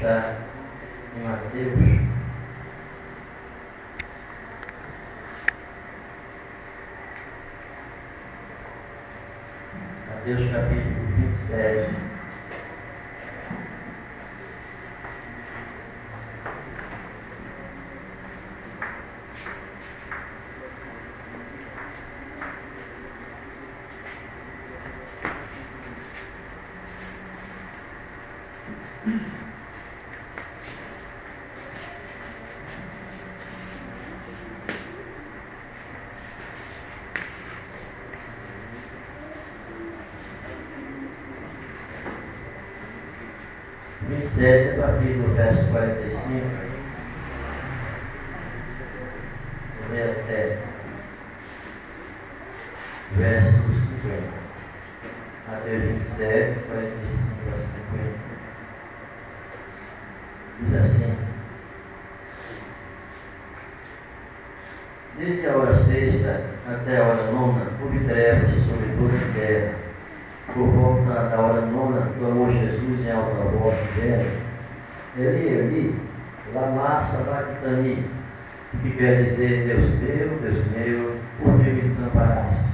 está em Mateus. Mateus capítulo 27. A partir do verso 45, vou ler até o verso 50. Mateus 27, 45 a 50. Diz assim: desde a hora sexta até a hora nona, houve trevas sobre toda a terra. Por volta da hora nona, clamou Jesus em alta voz, dizendo: Eli, Eli, lama sabachthani, que quer dizer: Deus meu, por que me desamparaste?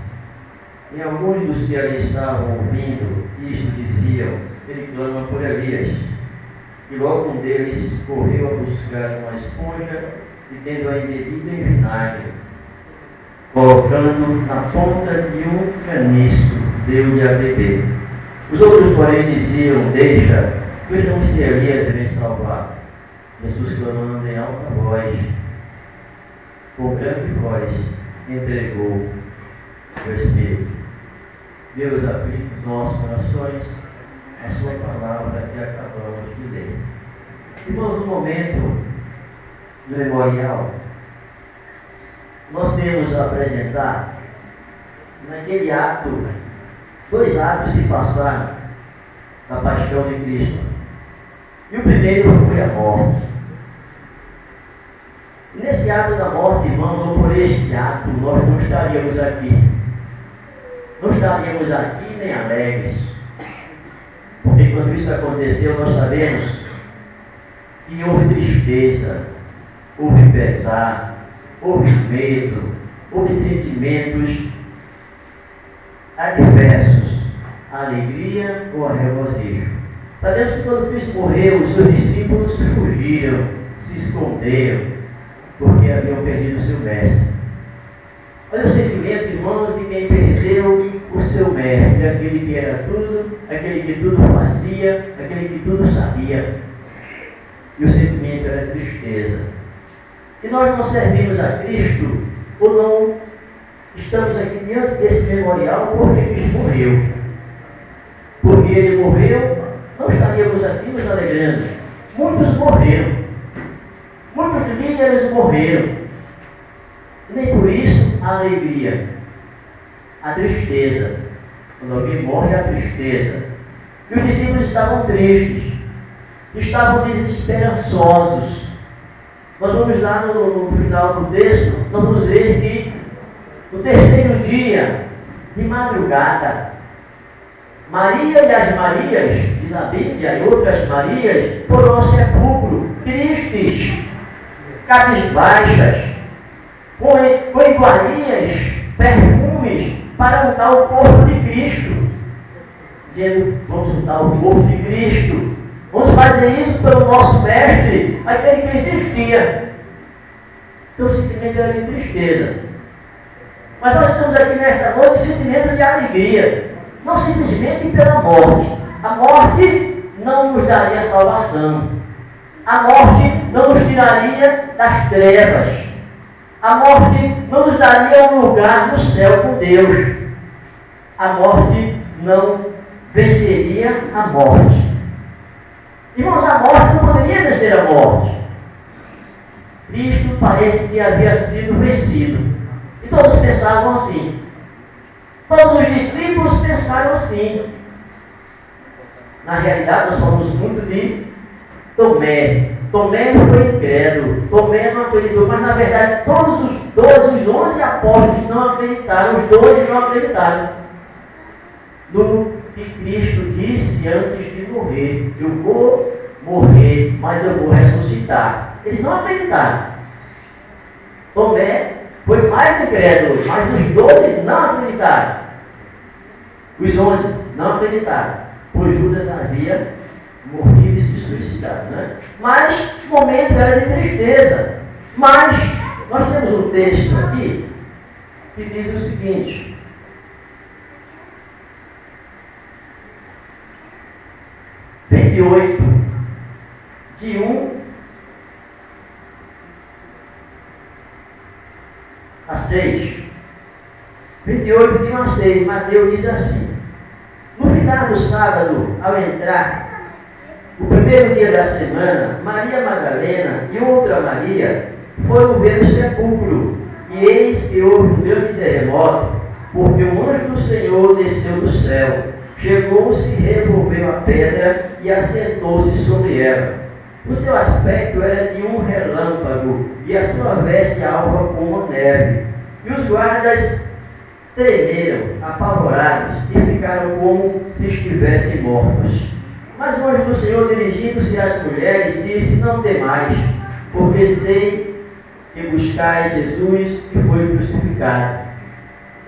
E alguns dos que ali estavam ouvindo isto diziam: ele clama por Elias. E logo um deles correu a buscar uma esponja e, tendo-a embebida em vinagre, colocando na ponta de um caniço, deu-lhe a beber. Os outros, porém, diziam: deixa, vejam se Elias vem salvar. Jesus, clamando em alta voz, com grande voz, entregou o Espírito. Deus, aplique os nossos corações a sua palavra que acabamos de ler. Irmãos, no momento do memorial, nós temos a apresentar, naquele ato, dois atos se passaram da paixão de Cristo. E o primeiro foi a morte. E nesse ato da morte, irmãos, ou por este ato, nós não estaríamos aqui. Não estaríamos aqui nem alegres. Porque quando isso aconteceu, nós sabemos que houve tristeza, houve pesar, houve medo, houve sentimentos adversos, a alegria ou a regozijo. Sabemos que quando Cristo morreu, os seus discípulos fugiram, se esconderam, porque haviam perdido o seu mestre. Olha o sentimento, irmãos, de quem perdeu o seu mestre, aquele que era tudo, aquele que tudo fazia, aquele que tudo sabia. E o sentimento era tristeza. E nós não servimos a Cristo, ou não estamos aqui diante desse memorial porque Cristo morreu. Porque Ele morreu, não estaríamos aqui nos alegrando. Muitos morreram. Muitos líderes morreram. E nem por isso a alegria, a tristeza. Quando alguém morre, a tristeza. E os discípulos estavam tristes, estavam desesperançosos. Nós vamos lá no final do texto, nós vamos ver que no terceiro dia, de madrugada, Maria e as Marias, diz a Bíblia, e outras Marias, foram ao sepulcro, tristes, cabisbaixas, com iguarias, perfumes, para untar o corpo de Cristo, dizendo: vamos untar o corpo de Cristo, vamos fazer isso pelo nosso mestre, aquele que existia. Então o sentimento era de tristeza. Mas nós estamos aqui nesta noite, sentimento de alegria, não simplesmente pela morte. A morte não nos daria salvação, a morte não nos tiraria das trevas, a morte não nos daria um lugar no céu com Deus, a morte não venceria a morte. Irmãos, a morte não poderia vencer a morte. Cristo parece que havia sido vencido. E todos pensavam assim. Todos os discípulos pensaram assim. Na realidade, nós falamos muito de Tomé. Tomé foi incrédulo, Tomé não acreditou, mas na verdade todos os 12, os 11 apóstolos não acreditaram, os 12 não acreditaram no que Cristo disse antes de morrer: eu vou morrer, mas eu vou ressuscitar. Eles não acreditaram. Tomé foi mais incrédulo, mas os 12 não acreditaram. Os 11 não acreditaram, pois Judas havia morrido e se suicidado, né? Mas o momento era de tristeza. Mas nós temos um texto aqui que diz o seguinte: de 1 a 6. 28, de 1 a 6, Mateus diz assim: no final do sábado, ao entrar o primeiro dia da semana, Maria Madalena e outra Maria foram ver o sepulcro, e eis que houve um grande terremoto, porque um anjo do Senhor desceu do céu, chegou-se, revolveu a pedra e assentou-se sobre ela. O seu aspecto era de um relâmpago, e a sua veste alva como neve. E os guardas tremeram, apavorados, e ficaram como se estivessem mortos. Mas o anjo do Senhor, dirigindo-se às mulheres, disse: não temais, porque sei que buscais Jesus que foi crucificado.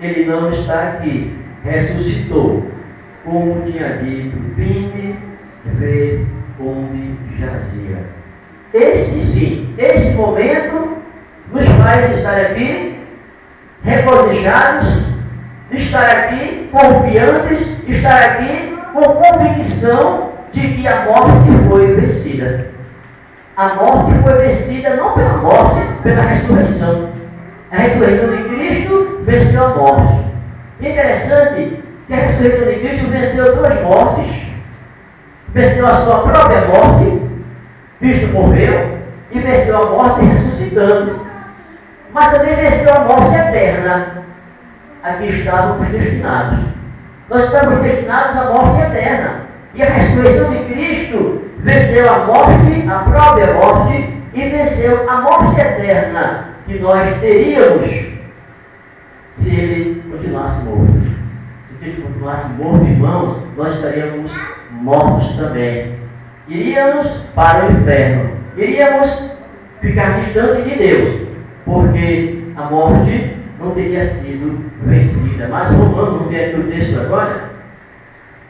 Ele não está aqui, ressuscitou, como tinha dito. Vinde, vede onde jazia. Esse momento nos faz estar aqui regozijados, estar aqui confiantes, estar aqui com convicção de que a morte foi vencida. A morte foi vencida não pela morte, pela ressurreição. A ressurreição de Cristo venceu a morte. E é interessante que a ressurreição de Cristo venceu duas mortes. Venceu a sua própria morte, Cristo morreu, e venceu a morte ressuscitando. Mas também venceu a morte eterna. Aqui estávamos destinados. Nós estamos destinados à morte eterna. E a ressurreição de Cristo venceu a morte, a própria morte, e venceu a morte eterna que nós teríamos se Ele continuasse morto. Se Cristo continuasse morto, irmãos, nós estaríamos mortos também. Iríamos para o inferno. Iríamos ficar distante de Deus, porque a morte não teria sido vencida. Mas vamos ver o texto agora.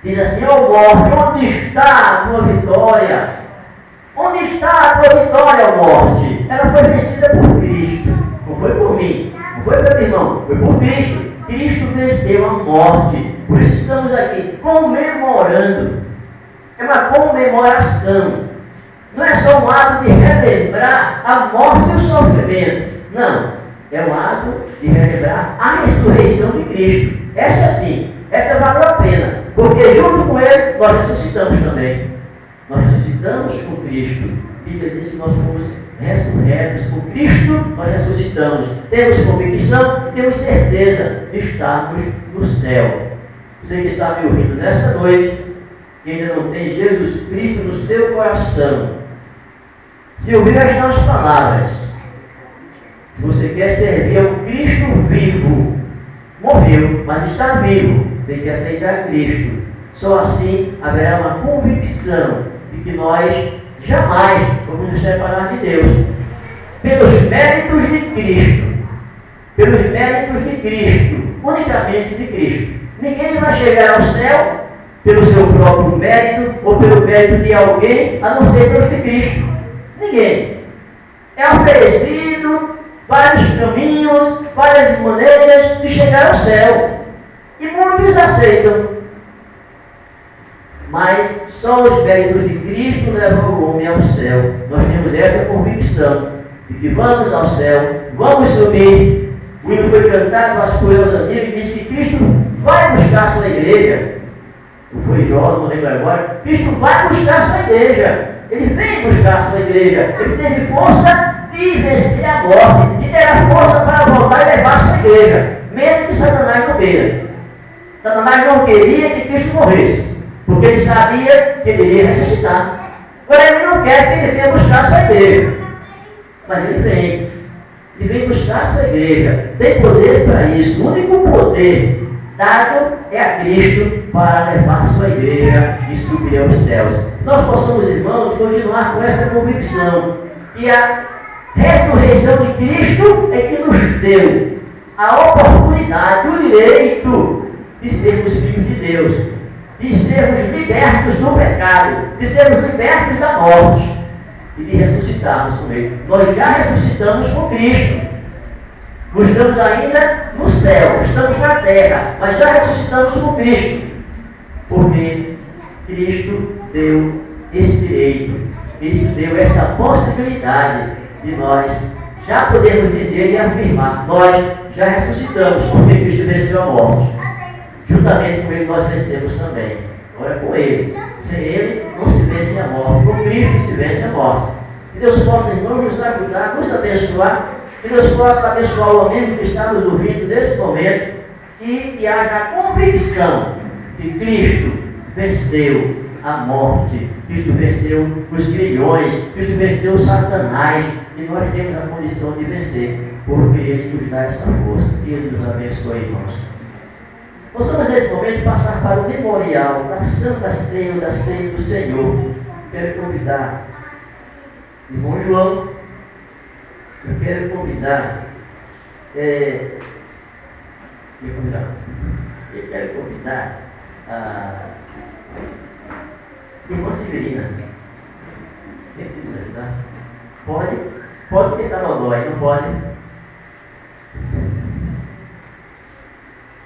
Diz assim: ó morte, onde está a tua vitória? Onde está a tua vitória, ó morte? Ela foi vencida por Cristo. Não foi por mim, não foi pelo irmão, foi por Cristo. Cristo venceu a morte. Por isso estamos aqui comemorando. É uma comemoração. Não é só um ato de relembrar a morte e o sofrimento. Não. É um ato de relembrar a ressurreição de Cristo. Essa sim, essa valeu a pena. Porque junto com Ele, nós ressuscitamos também. Nós ressuscitamos com Cristo. A Bíblia diz que nós fomos ressurretos com Cristo, nós ressuscitamos. Temos convicção, temos certeza de estarmos no céu. Você que está me ouvindo nessa noite, que ainda não tem Jesus Cristo no seu coração, se ouvir estas palavras, se você quer servir ao Cristo vivo, morreu, mas está vivo, tem que aceitar Cristo. Só assim haverá uma convicção de que nós jamais vamos nos separar de Deus. Pelos méritos de Cristo. Pelos méritos de Cristo. Unicamente de Cristo. Ninguém vai chegar ao céu pelo seu próprio mérito ou pelo mérito de alguém, a não ser pelos de Cristo. Ninguém. É oferecido vários caminhos, várias maneiras de chegar ao céu. E muitos aceitam. Mas só os méritos de Cristo levam o homem ao céu. Nós temos essa convicção de que vamos ao céu, vamos subir. O hino foi cantado, as coisas antigas, e disse que Cristo vai buscar a sua igreja. Não foi Jó, não lembro agora. Cristo vai buscar a sua igreja. Ele vem buscar a sua igreja. Ele teve força de vencer a morte. E terá força para voltar e levar a sua igreja. Mesmo que Satanás não queira. Satanás não queria que Cristo morresse. Porque ele sabia que ele iria ressuscitar. Agora ele não quer que ele venha buscar a sua igreja. Mas ele vem. Ele vem buscar a sua igreja. Tem poder para isso. O único poder dado é a Cristo para levar sua igreja e subir aos céus. Nós possamos, irmãos, continuar com essa convicção. E a ressurreição de Cristo é que nos deu a oportunidade, o direito de sermos filhos de Deus, de sermos libertos do pecado, de sermos libertos da morte e de ressuscitarmos com Ele. Nós já ressuscitamos com Cristo. Não estamos ainda no céu, estamos na terra, mas já ressuscitamos com Cristo, porque Cristo deu esse direito, Cristo deu esta possibilidade de nós já podermos dizer e afirmar: nós já ressuscitamos, porque Cristo venceu a morte. Juntamente com Ele nós vencemos também. Agora com Ele. Sem Ele não se vence a morte. Com Cristo se vence a morte. Que Deus possa, irmãos, nos ajudar, nos abençoar. Que Deus possa abençoar o amigo que está nos ouvindo nesse momento. E que haja a convicção que Cristo venceu a morte. Cristo venceu os grilhões. Cristo venceu Satanás. E nós temos a condição de vencer. Porque Ele nos dá essa força. Que Ele nos abençoe, irmãos. Nós vamos nesse momento passar para o memorial da Santa Ceia, da Ceia do Senhor. Quero convidar o irmão João, eu quero convidar, a irmã Severina. Quem quiser ajudar? Pode tentar no dói, não pode?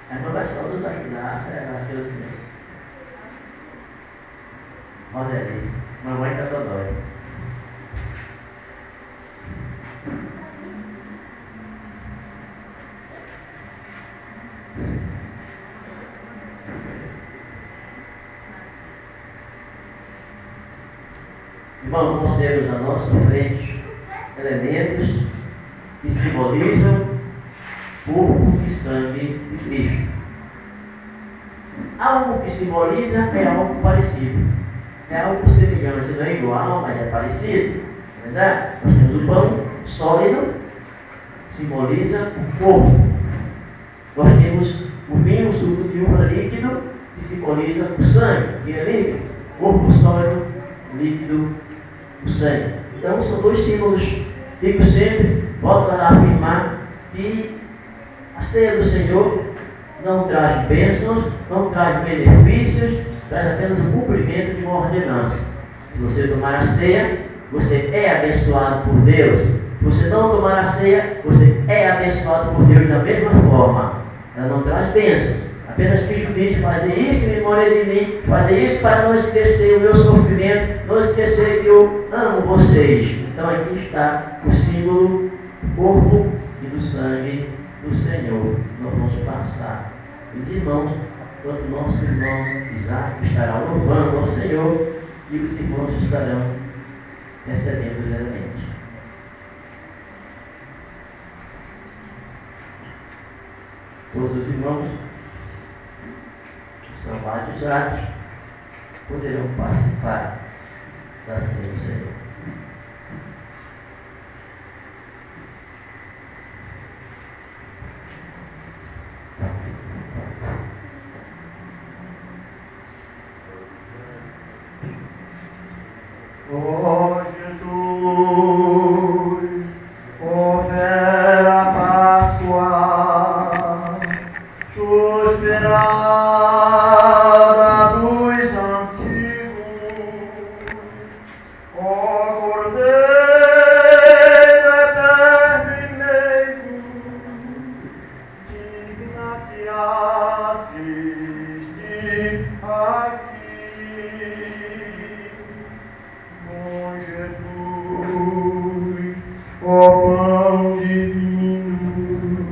A irmã vai só nos ajudar a ser o Senhor. Roseli, mamãe da Dodói. Irmãos, nós temos à nossa frente elementos que simbolizam corpo e sangue de Cristo. Algo que simboliza é algo parecido, é algo semelhante, não é igual, mas é parecido, não é verdade? Nós temos o pão sólido, que simboliza o corpo. Nós temos o vinho, o suco de uva líquido, que simboliza o sangue, que é líquido. Corpo sólido, líquido, o sangue. Então são dois símbolos. Digo sempre, volto a afirmar que a ceia do Senhor não traz bênçãos, não traz benefícios, traz apenas o cumprimento de uma ordenança. Se você tomar a ceia, você é abençoado por Deus. Se você não tomar a ceia, você é abençoado por Deus da mesma forma. Ela não traz bênçãos. Apenas Cristo diz: fazer isso em memória de mim, fazer isso para não esquecer o meu sofrimento, não esquecer que eu amo vocês. Então aqui está o símbolo do corpo e do sangue do Senhor. Nós vamos passar. Os irmãos, enquanto o nosso irmão Isaac estará louvando ao Senhor, e os irmãos estarão recebendo os elementos. Todos os irmãos que são batizados poderão participar da ceia do Senhor. Oh Jesus, oferta Páscoa, suspirada dos antigos, oh Cordeiro eterno e meigo, digna-te assistir aqui. Ó pão divino,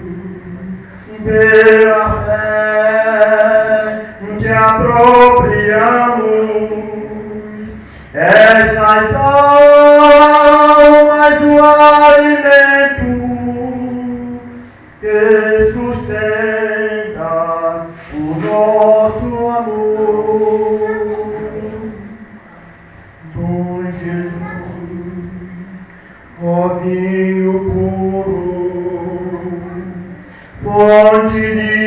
pela fé te apropriamos, estas almas o alimento que sustenta o nosso amor. Dom Jesus, ó vinho puro, fonte de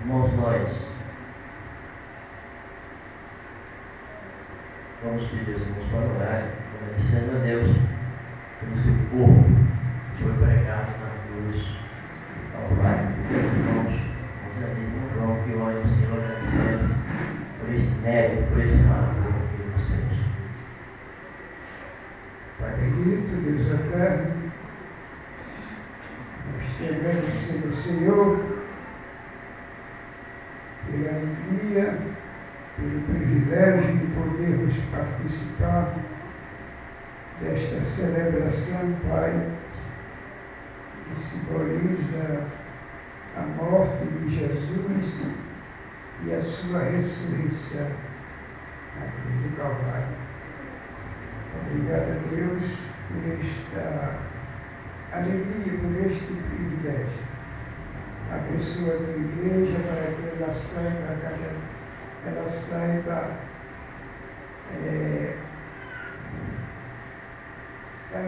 Irmãos, nós vamos pedir aos irmãos para orar, agradecendo a Deus pelo seu corpo que foi pregado na cruz ao Pai. Irmãos, irmão João, que ore ao Senhor agradecendo por esse mérito, por esse favor de vocês. Pai bendito, Deus eterno, nós te agradecemos, Senhor, pela alegria, pelo privilégio de podermos participar desta celebração, Pai, que simboliza a morte de Jesus e a sua ressurreição na cruz do Calvário. Obrigado a Deus por esta alegria, por este privilégio. Abençoa a tua igreja para que ela saiba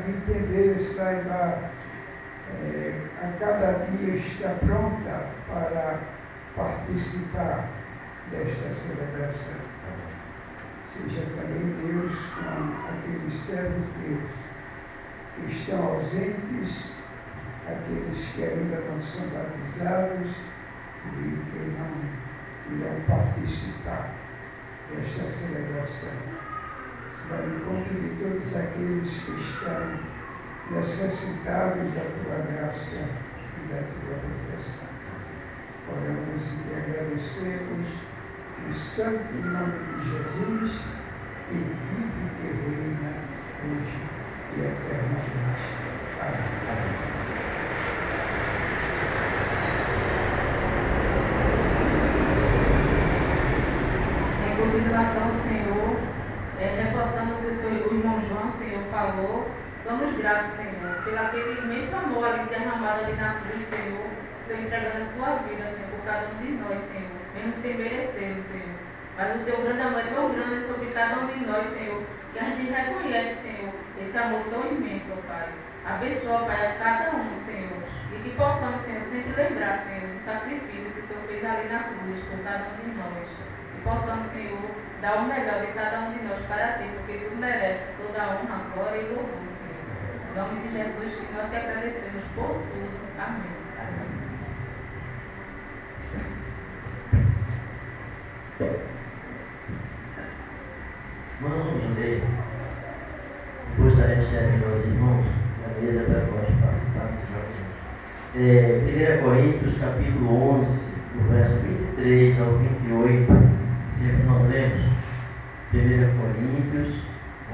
entender, saiba a cada dia estar pronta para participar desta celebração. Seja também Deus com aqueles servos teus que estão ausentes, aqueles que ainda não são batizados e que não irão participar desta celebração. Vai ao encontro de todos aqueles que estão necessitados da tua graça e da tua proteção. Oramos e te agradecemos no santo nome de Jesus, que vive e que reina hoje e eternamente. Amém. Em continuação, Senhor, reforçando o que o irmão João, Senhor, falou, somos gratos, Senhor, pelo aquele imenso amor ali derramado ali na cruz, Senhor, o Senhor entregando a sua vida, Senhor, por cada um de nós, Senhor, mesmo sem merecer, Senhor. Mas o teu grande amor é tão grande sobre cada um de nós, Senhor, que a gente reconhece, Senhor, esse amor tão imenso, Pai. Abençoa, Pai, a cada um, Senhor, e que possamos, Senhor, sempre lembrar, Senhor, do sacrifício que o Senhor fez ali na cruz por cada um de nós. E possamos, Senhor, dar o melhor de cada um de nós para ti, porque tu mereces toda a honra, glória e louvor, Senhor. Em nome de Jesus, que nós te agradecemos por tudo. Amém. Nós vamos ler, depois estaremos servindo aos irmãos na mesa para nós participarmos. 1 Coríntios, capítulo 11, do verso 23 ao 28, sempre nós lemos. 1 Coríntios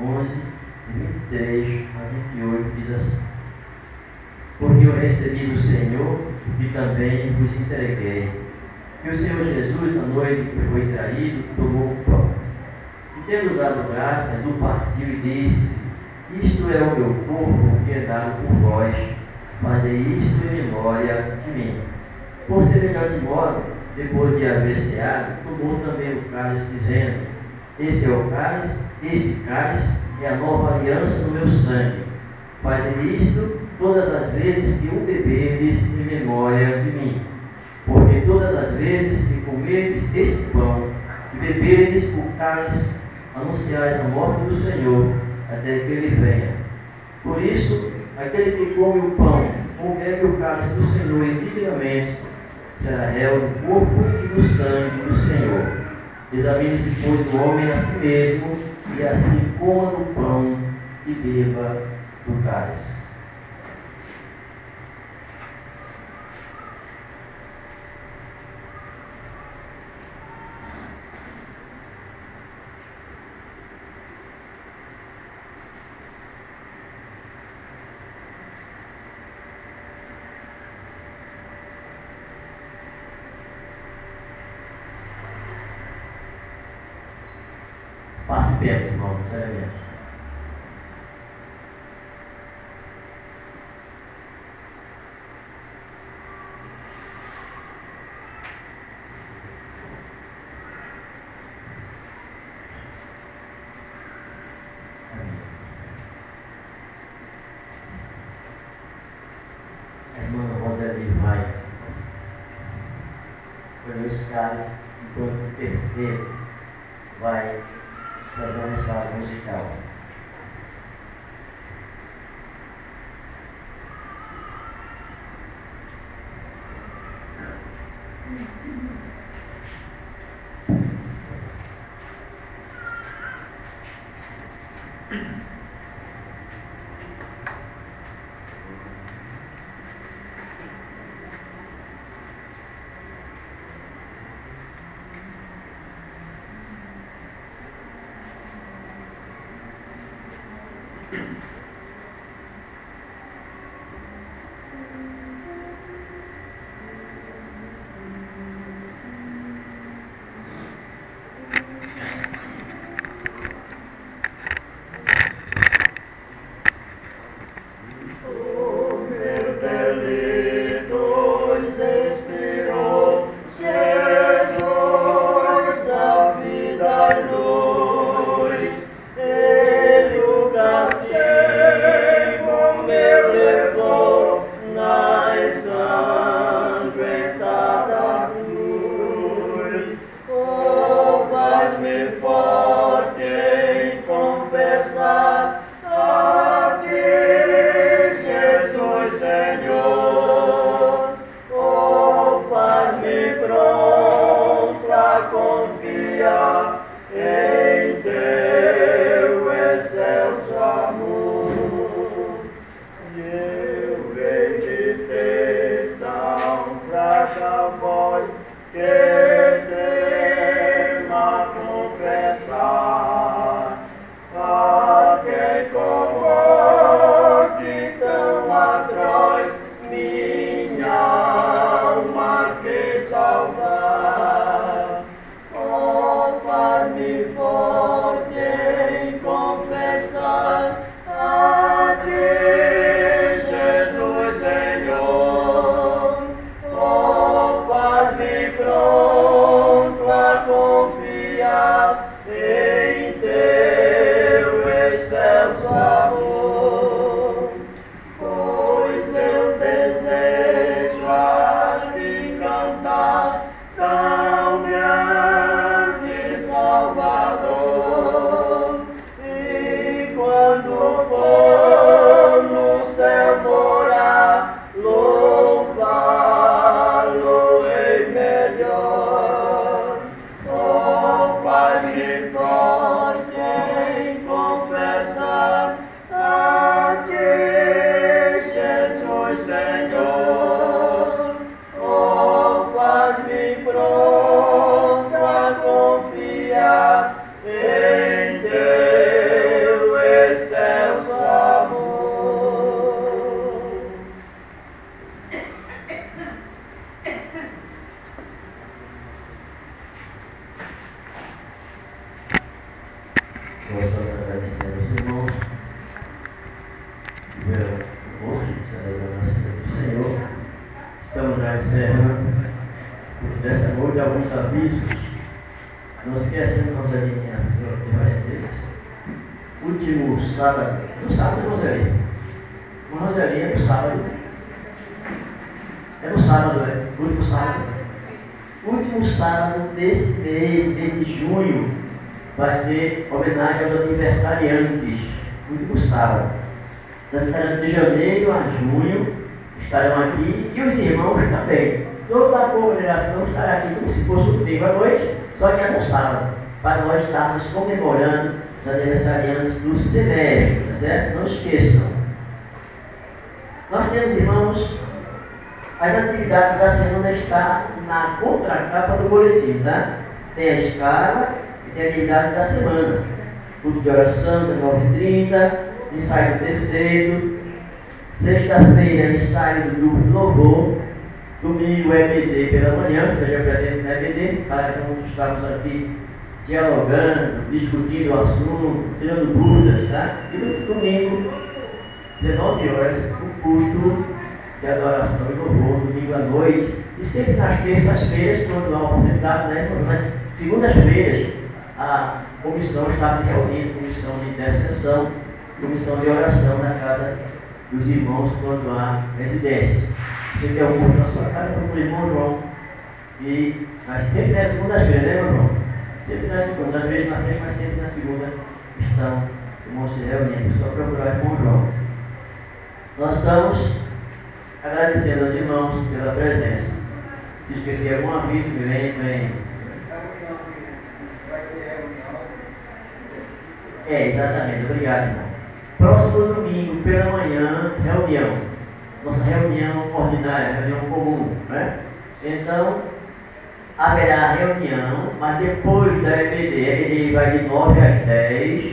11, 23 a 28, diz assim: Porque eu recebi do Senhor o que também vos entreguei, que o Senhor Jesus, na noite que foi traído, tomou o pão. E tendo dado graças, o partiu e disse: Isto é o meu corpo que é dado por vós, fazei isto em memória de mim. Por semelhante modo, depois de haver ceado, tomou também o cálice, dizendo: Este é o cálice, este cálice é a nova aliança no meu sangue. Fazei isto todas as vezes que o beberdes em memória de mim. Porque todas as vezes que comerdes este pão e beberdes o cálice, anunciais a morte do Senhor, até que ele venha. Por isso, aquele que come o pão ou bebe o cálice do Senhor indignamente, será réu do corpo e do sangue do Senhor. Examine-se, pois, o homem a si mesmo, e assim coma do pão e beba do cálice. Passe perto, irmão, seriamente. A irmã Roseli vai Luiz Carlos, enquanto o terceiro vai fazer uma mensagem musical. Comemorando os aniversariantes do semestre, tá certo? Não esqueçam. Nós temos, irmãos, as atividades da semana está na contracapa do boletim, tá? Tem a escala e tem a atividade da semana. Culto de oração, 19h30, ensaio do terceiro, sexta-feira, ensaio do grupo de louvor, domingo, EBD pela manhã, seja presente no EBD, para que estamos aqui dialogando, discutindo o assunto, tirando dúvidas, tá? E no domingo, 19h, o culto de adoração e louvor, domingo à noite. E sempre nas terças-feiras, quando há oportunidade, né? Nas segundas-feiras, a comissão está se reunindo, comissão de intercessão, comissão de oração na casa dos irmãos quando há residências. Você tem um culto na sua casa, como o irmão João, Mas sempre na segunda-feira, né, meu irmão? Sempre na segunda, às vezes na sexta, mas sempre na segunda estão irmãos se reunindo. Só procurar o irmão João. Nós estamos agradecendo aos irmãos pela presença. Se esquecer algum aviso, me lembrem. Exatamente, obrigado, irmão. Próximo domingo, pela manhã, reunião. Nossa reunião ordinária, reunião comum, né? Então, haverá reunião, mas depois da EBD. A EBD vai de 9 às 10,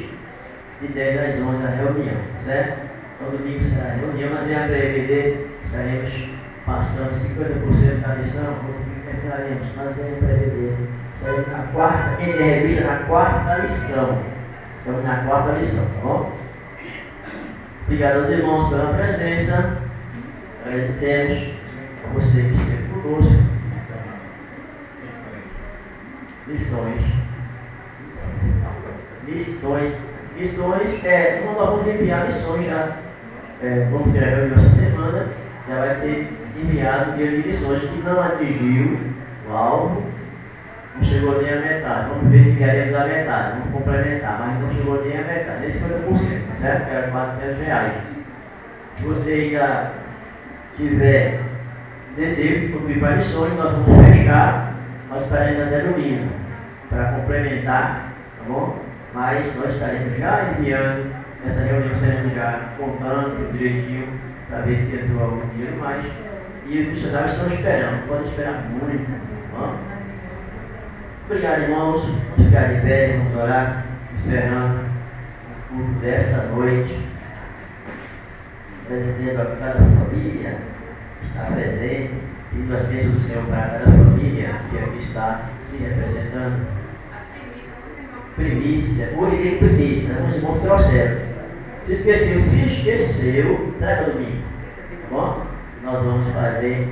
de 10 às 11 a reunião, certo? Então, domingo será a reunião, mas vem a EBD, estaremos passando 50% da lição, terminaremos, mas vem a EBD. Estaremos na quarta, quem tem revista na quarta lição. Estamos na quarta lição, tá bom? Obrigado aos irmãos pela presença. Agradecemos a você que esteve conosco. Lições. Nós vamos enviar lições já. Vamos ter a reunião essa semana. Já vai ser enviado o dia de lições que não atingiu o alvo. Não chegou nem a metade. Vamos ver se queremos a metade. Vamos complementar, mas não chegou nem a metade. Nesse 50%, tá certo? Que era R$400. Se você ainda tiver desejo de contribuir para lições, nós vamos fechar. Nós estaremos até domingo para complementar, tá bom? Mas nós estaremos já enviando essa reunião, estaremos já contando direitinho para ver se entrou algum dinheiro mais. E os missionários estão esperando, podem esperar muito, tá bom? Obrigado, irmãos. Vamos ficar de pé, vamos orar, encerrando o culto desta noite. Agradecendo a cada família que está presente, pedindo as bênçãos do Senhor para cada família que aqui está se representando. Primícia, hoje tem primícia, os irmãos trouxeram. Se esqueceu, traga domingo, tá bom? Nós vamos fazer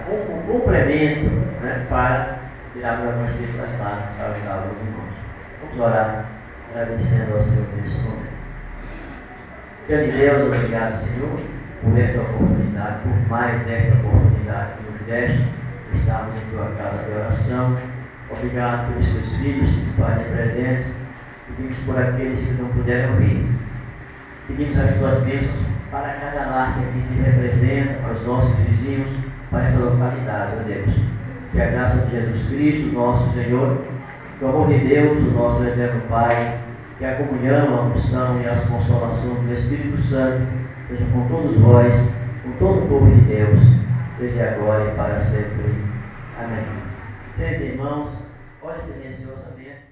um complemento, né, para tirarmos algumas cestas básicas para ajudar os irmãos. Vamos orar, agradecendo ao Senhor nesse momento. Grande Deus, obrigado, Senhor, por esta oportunidade, por mais esta oportunidade que nos deste, estarmos em tua casa de oração. Obrigado pelos teus filhos que se fazem presentes. Pedimos por aqueles que não puderam vir. Pedimos as tuas bênçãos para cada lar que aqui se representa, para os nossos vizinhos, para essa localidade, ó Deus. Que a graça de Jesus Cristo, nosso Senhor, que o amor de Deus, o nosso eterno Pai, que a comunhão, a unção e as consolações do Espírito Santo sejam com todos vós, com todo o povo de Deus, desde agora e para sempre. Amém. Sente, irmãos, olhe silenciosamente.